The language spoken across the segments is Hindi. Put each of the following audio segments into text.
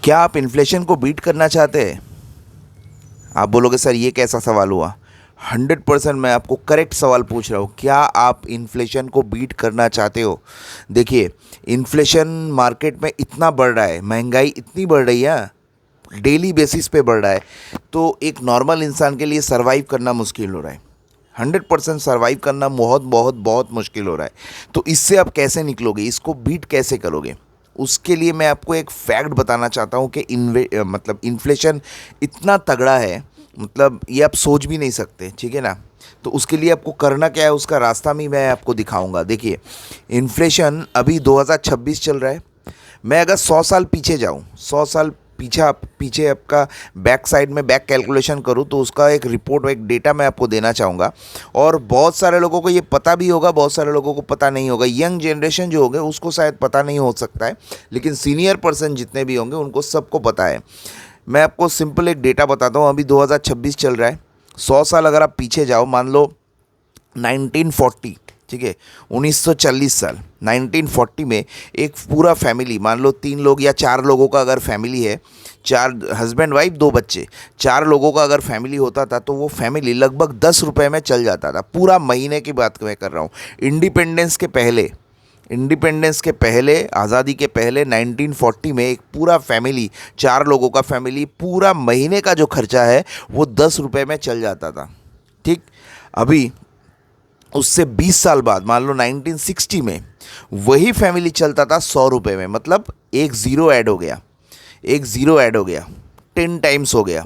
क्या आप इन्फ्लेशन को बीट करना चाहते हैं? आप बोलोगे सर ये कैसा सवाल हुआ। 100% मैं आपको करेक्ट सवाल पूछ रहा हूँ। क्या आप इन्फ्लेशन को बीट करना चाहते हो? देखिए, इन्फ्लेशन मार्केट में इतना बढ़ रहा है, महंगाई इतनी बढ़ रही है, डेली बेसिस पे बढ़ रहा है, तो एक नॉर्मल इंसान के लिए सर्वाइव करना मुश्किल हो रहा है। 100% सर्वाइव करना बहुत बहुत बहुत मुश्किल हो रहा है। तो इससे आप कैसे निकलोगे, इसको बीट कैसे करोगे? उसके लिए मैं आपको एक फैक्ट बताना चाहता हूँ कि मतलब इन्फ्लेशन इतना तगड़ा है, मतलब ये आप सोच भी नहीं सकते, ठीक है ना। तो उसके लिए आपको करना क्या है, उसका रास्ता भी मैं आपको दिखाऊंगा। देखिए, इन्फ्लेशन अभी 2026 चल रहा है। मैं अगर 100 साल पीछे जाऊँ, 100 साल पीछे आपका बैक साइड में बैक कैलकुलेशन करूँ, तो उसका एक रिपोर्ट, एक डेटा मैं आपको देना चाहूँगा। और बहुत सारे लोगों को ये पता भी होगा, बहुत सारे लोगों को पता नहीं होगा। यंग जनरेशन जो होंगे उसको शायद पता नहीं हो सकता है, लेकिन सीनियर पर्सन जितने भी होंगे उनको सबको पता है। मैं आपको सिंपल एक डेटा बताता हूँ। अभी 2026 चल रहा है। 100 साल अगर आप पीछे जाओ, मान लो 1940, ठीक है, 1940 साल, 1940 में एक पूरा फैमिली, मान लो 3 लोग या 4 लोगों का अगर फैमिली है, 4 हस्बैंड वाइफ 2 बच्चे, 4 लोगों का अगर फैमिली होता था, तो वो फैमिली लगभग 10 रुपये में चल जाता था। पूरा महीने की बात मैं कर रहा हूँ। इंडिपेंडेंस के पहले, आज़ादी के पहले 1940 में एक पूरा फैमिली, 4 लोगों का फैमिली, पूरा महीने का जो खर्चा है वो 10 रुपये में चल जाता था। ठीक, अभी उससे 20 साल बाद, मान लो 1960 में, वही फैमिली चलता था 100 रुपये में। मतलब एक ज़ीरो ऐड हो गया, एक ज़ीरो ऐड हो गया, 10 टाइम्स हो गया।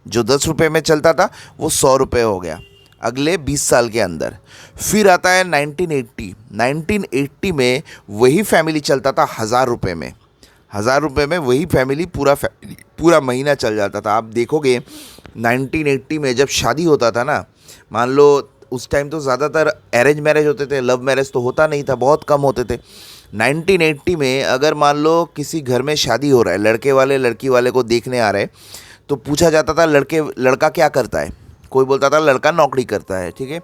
जो 10 रुपये में चलता था वो 100 रुपये हो गया अगले 20 साल के अंदर। फिर आता है 1980। 1980 में वही फैमिली चलता था 1000 रुपये में। 1000 रुपये में वही फैमिली पूरा महीना चल जाता था। आप देखोगे 1980 में जब शादी होता था ना, मान लो उस टाइम तो ज़्यादातर अरेंज मैरिज होते थे, लव मैरिज तो होता नहीं था, बहुत कम होते थे। 1980 में अगर मान लो किसी घर में शादी हो रहा है, लड़के वाले लड़की वाले को देखने आ रहे हैं, तो पूछा जाता था लड़का क्या करता है। कोई बोलता था लड़का नौकरी करता है, ठीक है।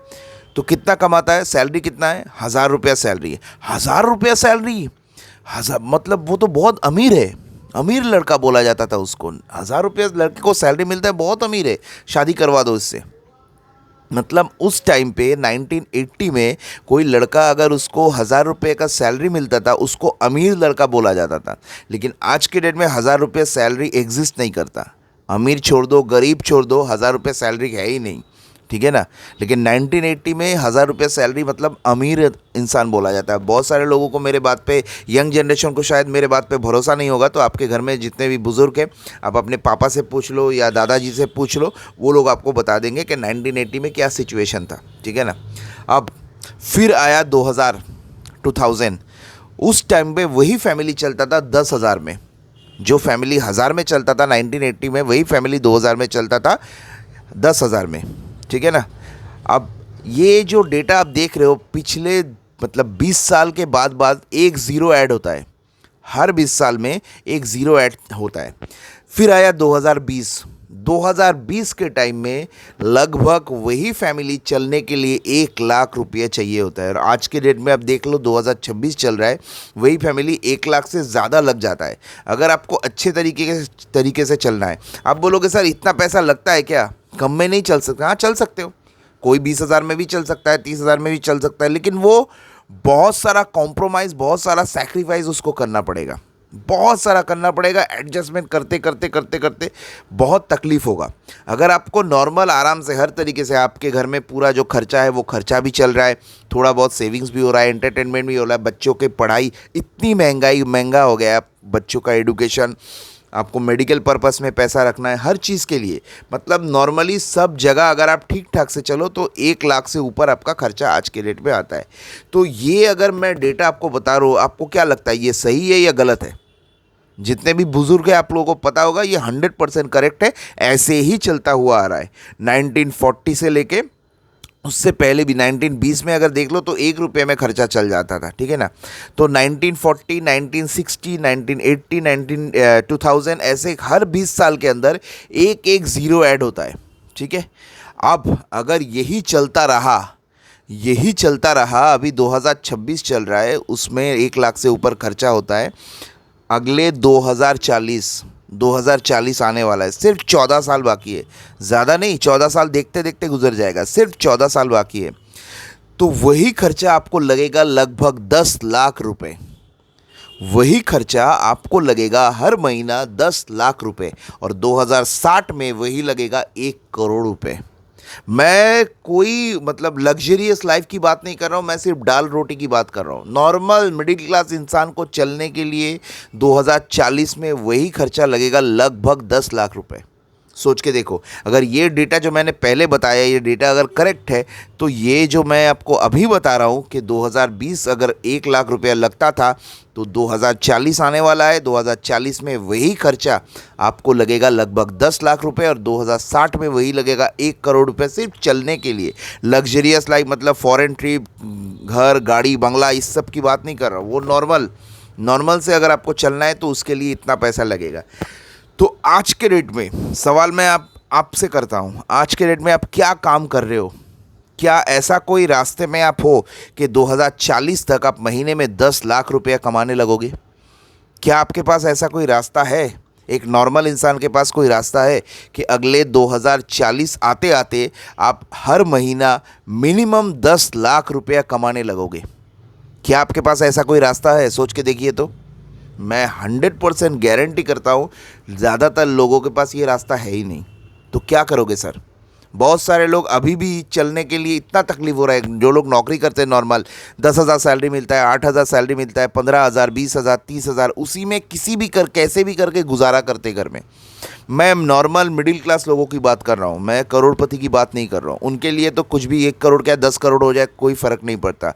तो कितना कमाता है, सैलरी कितना है, 1000 रुपया सैलरी है। 1000 रुपया सैलरी, हज़ार, मतलब वो तो बहुत अमीर है, अमीर लड़का बोला जाता था उसको। 1000 रुपया लड़के को सैलरी मिलता है, बहुत अमीर है, शादी करवा दो इससे। मतलब उस टाइम पे 1980 में कोई लड़का अगर उसको 1000 रुपये का सैलरी मिलता था, उसको अमीर लड़का बोला जाता था। लेकिन आज के डेट में 1000 रुपये सैलरी एग्जिस्ट नहीं करता। अमीर छोड़ दो, गरीब छोड़ दो, 1000 रुपये सैलरी है ही नहीं, ठीक है ना। लेकिन 1980 में 1000 रुपये सैलरी मतलब अमीर इंसान बोला जाता है। बहुत सारे लोगों को मेरे बात पे, यंग जनरेशन को शायद मेरे बात पे भरोसा नहीं होगा, तो आपके घर में जितने भी बुज़ुर्ग हैं, आप अपने पापा से पूछ लो या दादाजी से पूछ लो, वो लोग आपको बता देंगे कि 1980 में क्या सिचुएशन था, ठीक है ना। अब फिर आया 2000। उस टाइम पे वही फैमिली चलता था 10,000 में। जो फैमिली 1000 में चलता था 1980 में, वही फैमिली 2000 में चलता था 10,000 में, ठीक है ना। अब ये जो डेटा आप देख रहे हो, पिछले मतलब 20 साल के बाद एक ज़ीरो ऐड होता है। हर 20 साल में एक ज़ीरो ऐड होता है। फिर आया 2020। 2020 के टाइम में लगभग वही फैमिली चलने के लिए 1 लाख रुपये चाहिए होता है। और आज के डेट में आप देख लो 2026 चल रहा है, वही फैमिली 1 लाख से ज़्यादा लग जाता है अगर आपको अच्छे तरीके से चलना है। आप बोलोगे सर इतना पैसा लगता है क्या, कम में नहीं चल सकता? हाँ, चल सकते हो। कोई 20,000 में भी चल सकता है, 30,000 में भी चल सकता है, लेकिन वो बहुत सारा कॉम्प्रोमाइज़, बहुत सारा सैक्रिफाइस उसको करना पड़ेगा, बहुत सारा करना पड़ेगा। एडजस्टमेंट करते करते करते करते बहुत तकलीफ़ होगा। अगर आपको नॉर्मल आराम से हर तरीके से आपके घर में पूरा जो खर्चा है वो खर्चा भी चल रहा है, थोड़ा बहुत सेविंग्स भी हो रहा है, एंटरटेनमेंट भी हो रहा है, बच्चों की पढ़ाई, इतनी महंगा हो गया है, बच्चों का एडुकेशन, आपको मेडिकल पर्पस में पैसा रखना है, हर चीज़ के लिए, मतलब नॉर्मली सब जगह अगर आप ठीक ठाक से चलो तो 1 लाख से ऊपर आपका खर्चा आज के डेट में आता है। तो ये अगर मैं डेटा आपको बता रहा हूँ, आपको क्या लगता है ये सही है या गलत है? जितने भी बुजुर्ग हैं आप लोगों को पता होगा ये 100% करेक्ट है, ऐसे ही चलता हुआ आ रहा है 1940 से लेके उससे पहले भी। 1920 में अगर देख लो तो 1 रुपये में खर्चा चल जाता था, ठीक है ना। तो 1940, 1960, 1980, 2000 ऐसे हर 20 साल के अंदर एक एक ज़ीरो ऐड होता है, ठीक है। अब अगर यही चलता रहा, अभी 2026 चल रहा है, उसमें 1 लाख से ऊपर खर्चा होता है। अगले 2040 2040 आने वाला है, सिर्फ 14 साल बाकी है, ज़्यादा नहीं, 14 साल देखते देखते गुजर जाएगा, सिर्फ 14 साल बाकी है। तो वही खर्चा आपको लगेगा लगभग 10 लाख रुपए। वही खर्चा आपको लगेगा हर महीना 10 लाख रुपए, और 2060 में वही लगेगा 1 करोड़ रुपए। मैं कोई मतलब लग्जरियस लाइफ की बात नहीं कर रहा हूँ, मैं सिर्फ दाल रोटी की बात कर रहा हूँ। नॉर्मल मिडिल क्लास इंसान को चलने के लिए 2040 में वही खर्चा लगेगा लगभग 10 लाख रुपए। सोच के देखो, अगर ये डेटा जो मैंने पहले बताया, ये डेटा अगर करेक्ट है, तो ये जो मैं आपको अभी बता रहा हूँ कि 2020 अगर 1 लाख रुपया लगता था, तो 2040 आने वाला है, 2040 में वही खर्चा आपको लगेगा लगभग 10 लाख रुपए, और 2060 में वही लगेगा 1 करोड़ रुपए, सिर्फ चलने के लिए। लग्जरियस लाइफ मतलब फॉरेन ट्रिप, घर, गाड़ी, बंगला, इस सब की बात नहीं कर रहा हूँ, वो नॉर्मल से अगर आपको चलना है तो उसके लिए इतना पैसा लगेगा। तो आज के डेट में सवाल मैं आपसे करता हूँ, आज के डेट में आप क्या काम कर रहे हो? क्या ऐसा कोई रास्ते में आप हो कि 2040 तक आप महीने में 10 लाख रुपया कमाने लगोगे? क्या आपके पास ऐसा कोई रास्ता है? एक नॉर्मल इंसान के पास कोई रास्ता है कि अगले 2040 आते आते आप हर महीना मिनिमम 10 लाख रुपया कमाने लगोगे? क्या आपके पास ऐसा कोई रास्ता है? सोच के देखिए। तो मैं 100% गारंटी करता हूँ, ज़्यादातर लोगों के पास ये रास्ता है ही नहीं। तो क्या करोगे सर? बहुत सारे लोग अभी भी चलने के लिए इतना तकलीफ़ हो रहा है। जो लोग नौकरी करते हैं नॉर्मल, 10,000 सैलरी मिलता है, 8,000 सैलरी मिलता है, 15,000, 20,000, 30,000, उसी में किसी भी कैसे भी करके गुजारा करते घर में। मैं नॉर्मल मिडिल क्लास लोगों की बात कर रहा हूँ, मैं करोड़पति की बात नहीं कर रहा हूँ। उनके लिए तो कुछ भी 1 करोड़ क्या 10 करोड़ हो जाए, कोई फ़र्क नहीं पड़ता।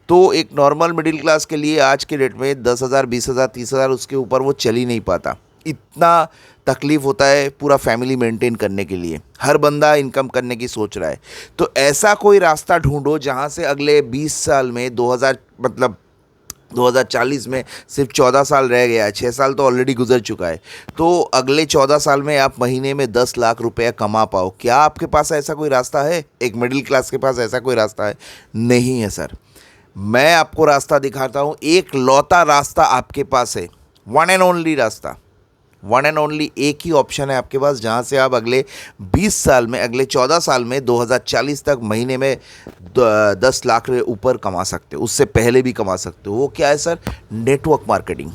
तो एक नॉर्मल मिडिल क्लास के लिए आज के डेट में 10,000, 20,000, 30,000, उसके ऊपर वो चल ही नहीं पाता। इतना तकलीफ़ होता है पूरा फैमिली मेंटेन करने के लिए। हर बंदा इनकम करने की सोच रहा है। तो ऐसा कोई रास्ता ढूंढो जहाँ से अगले 20 साल में 2040 में सिर्फ 14 साल रह गया है, 6 साल तो ऑलरेडी गुजर चुका है। तो अगले 14 साल में आप महीने में 10 लाख रुपया कमा पाओ। क्या आपके पास ऐसा कोई रास्ता है? एक मिडिल क्लास के पास ऐसा कोई रास्ता है? नहीं है सर। मैं आपको रास्ता दिखाता हूँ। एक लौता रास्ता आपके पास है, वन एंड ओनली रास्ता, वन एंड ओनली एक ही ऑप्शन है आपके पास, जहाँ से आप अगले 20 साल में, अगले 14 साल में 2040 तक महीने में 10 लाख से ऊपर कमा सकते हो, उससे पहले भी कमा सकते हो। वो क्या है सर? Network marketing.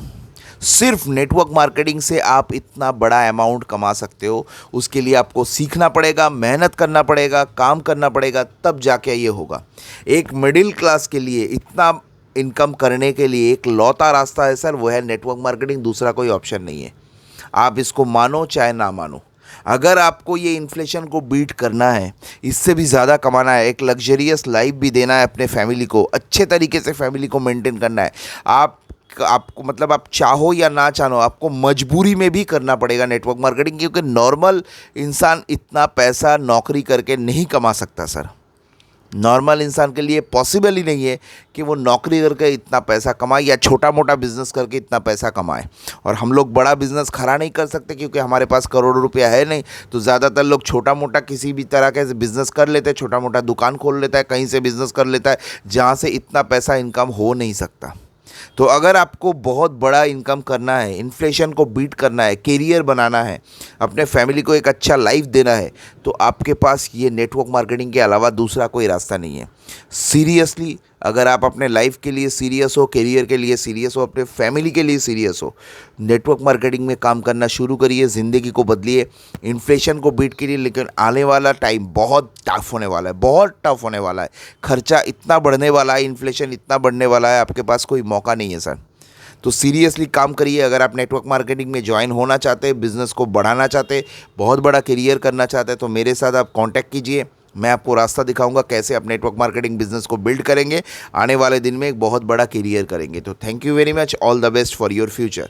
सिर्फ नेटवर्क मार्केटिंग से आप इतना बड़ा अमाउंट कमा सकते हो। उसके लिए आपको सीखना पड़ेगा, मेहनत करना पड़ेगा, काम करना पड़ेगा, तब जाके ये होगा। एक मिडिल क्लास के लिए इतना इनकम करने के लिए एक लौता रास्ता है सर, वो है नेटवर्क मार्केटिंग। दूसरा कोई ऑप्शन नहीं है। आप इसको मानो चाहे ना मानो। अगर आपको ये इन्फ्लेशन को बीट करना है, इससे भी ज़्यादा कमाना है, एक लग्जरियस लाइफ भी देना है अपने फैमिली को, अच्छे तरीके से फैमिली को मेंटेन करना है, आपको मतलब आप चाहो या ना चाहो, आपको मजबूरी में भी करना पड़ेगा नेटवर्क मार्केटिंग, क्योंकि नॉर्मल इंसान इतना पैसा नौकरी करके नहीं कमा सकता सर। नॉर्मल इंसान के लिए पॉसिबल ही नहीं है कि वो नौकरी करके इतना पैसा कमाए या छोटा मोटा बिज़नेस करके इतना पैसा कमाए। और हम लोग बड़ा बिज़नेस खड़ा नहीं कर सकते क्योंकि हमारे पास करोड़ों रुपया है नहीं। तो ज़्यादातर लोग छोटा मोटा किसी भी तरह के बिज़नेस कर लेते हैं, छोटा मोटा दुकान खोल लेता है, कहीं से बिज़नेस कर लेता है जहाँ से इतना पैसा इनकम हो नहीं सकता। तो अगर आपको बहुत बड़ा इनकम करना है, इन्फ्लेशन को बीट करना है, कैरियर बनाना है, अपने फैमिली को एक अच्छा लाइफ देना है, तो आपके पास ये नेटवर्क मार्केटिंग के अलावा दूसरा कोई रास्ता नहीं है। सीरियसली अगर आप अपने लाइफ के लिए सीरियस हो, कैरियर के लिए सीरियस हो, अपने फैमिली के लिए सीरियस हो, नेटवर्क मार्केटिंग में काम करना शुरू करिए, ज़िंदगी को बदलिए, इन्फ्लेशन को बीट करिए। लेकिन आने वाला टाइम बहुत टफ होने वाला है, बहुत टफ होने वाला है। खर्चा इतना बढ़ने वाला है, इन्फ्लेशन इतना बढ़ने वाला है, आपके पास कोई मौका नहीं है सर। तो सीरियसली काम करिए। अगर आप नेटवर्क मार्केटिंग में ज्वाइन होना चाहते हैं, बिज़नेस को बढ़ाना चाहते हैं, बहुत बड़ा करियर करना चाहते हैं, तो मेरे साथ आप कांटेक्ट कीजिए। मैं आपको रास्ता दिखाऊंगा कैसे आप नेटवर्क मार्केटिंग बिजनेस को बिल्ड करेंगे, आने वाले दिन में एक बहुत बड़ा करियर करेंगे। तो thank you very much, all the best for your future.